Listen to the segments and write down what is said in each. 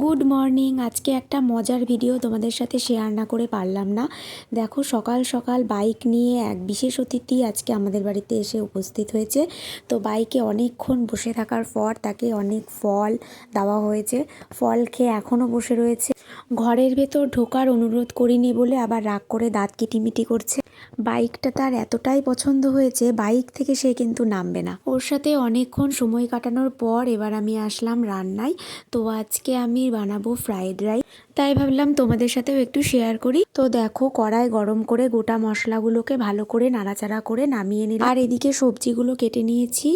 Good morning. আজকে একটা মজার ভিডিও তোমাদের সাথে শেয়ার না করে পারলাম না। দেখো, সকাল সকাল বাইক নিয়ে এক বিশেষ অতিথি আজকে আমাদের বাড়িতে এসে উপস্থিত হয়েছে। তো বাইকে অনেকক্ষণ বসে থাকার পর তাকে অনেক ফল দেওয়া হয়েছে। ফল খেয়ে এখনও বসে রয়েছে। ঘরের ভেতর ঢোকার অনুরোধ করিনি বলে আবার রাগ করে দাঁত কিটিমিটি করছে। বাইকটা তার এতটাই পছন্দ হয়েছে, বাইক থেকে সে কিন্তু নামবে না। ওর সাথে অনেকক্ষণ সময় কাটানোর পর এবার আমি আসলাম রান্নায়। তো আজকে আমি বানাবো ফ্রাইড রাইস, তাই ভাবলাম তোমাদের সাথেও একটু শেয়ার করি। তো দেখো, কড়াই গরম করে গোটা মশলাগুলোকে ভালো করে নাড়াচাড়া করে নামিয়ে নিলাম। আর এদিকে সবজিগুলো কেটে নিয়েছি,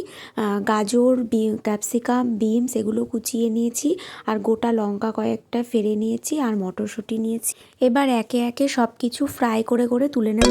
গাজর, ক্যাপসিকাম, বিনস এগুলো কুচিয়ে নিয়েছি, আর গোটা লঙ্কা কয়েকটা ফেলে নিয়েছি, আর মটরশুঁটি নিয়েছি। এবার একে একে সব কিছু ফ্রাই করে করে তুলে নেব।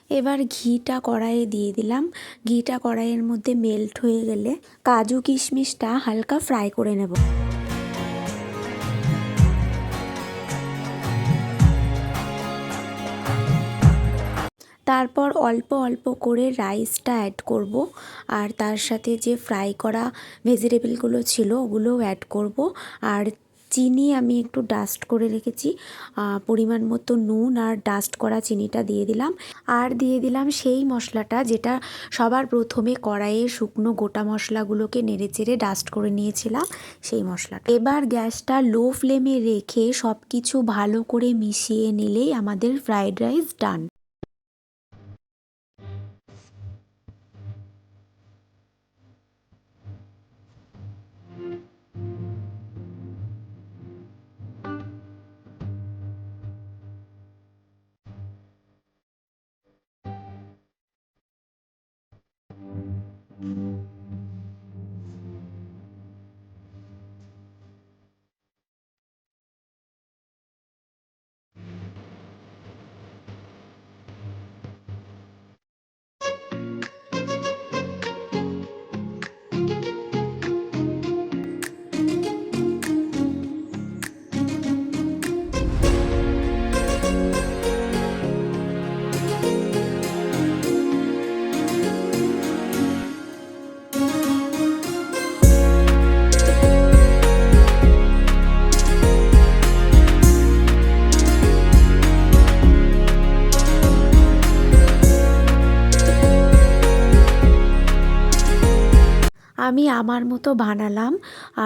এবার ঘিটা কড়াইয়ে দিয়ে দিলাম। ঘিটা কড়াইয়ের মধ্যে মেল্ট হয়ে গেলে কাজু কিশমিশটা হালকা ফ্রাই করে নেব। তারপর অল্প অল্প করে রাইসটা অ্যাড করব, আর তার সাথে যে ফ্রাই করা ভেজিটেবলগুলো ছিল ওগুলোও অ্যাড করব। আর চিনি আমি একটু ডাস্ট করে রেখেছি, পরিমাণ মতো নুন আর ডাস্ট করা চিনিটা দিয়ে দিলাম। আর দিয়ে দিলাম সেই মশলাটা যেটা সবার প্রথমে কড়াইয়ে শুকনো গোটা মশলাগুলোকে নেড়েচেড়ে ডাস্ট করে নিয়েছিলাম, সেই মশলাটা। এবার গ্যাসটা লো ফ্লেমে রেখে সব কিছু ভালো করে মিশিয়ে নিলেই আমাদের ফ্রাইড রাইস ডান। আমি আমার মতো বানালাম।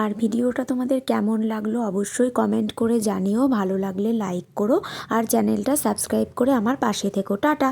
আর ভিডিওটা তোমাদের কেমন লাগলো অবশ্যই কমেন্ট করে জানিও। ভালো লাগলে লাইক করো, আর চ্যানেলটা সাবস্ক্রাইব করে আমার পাশে থেকো। টাটা।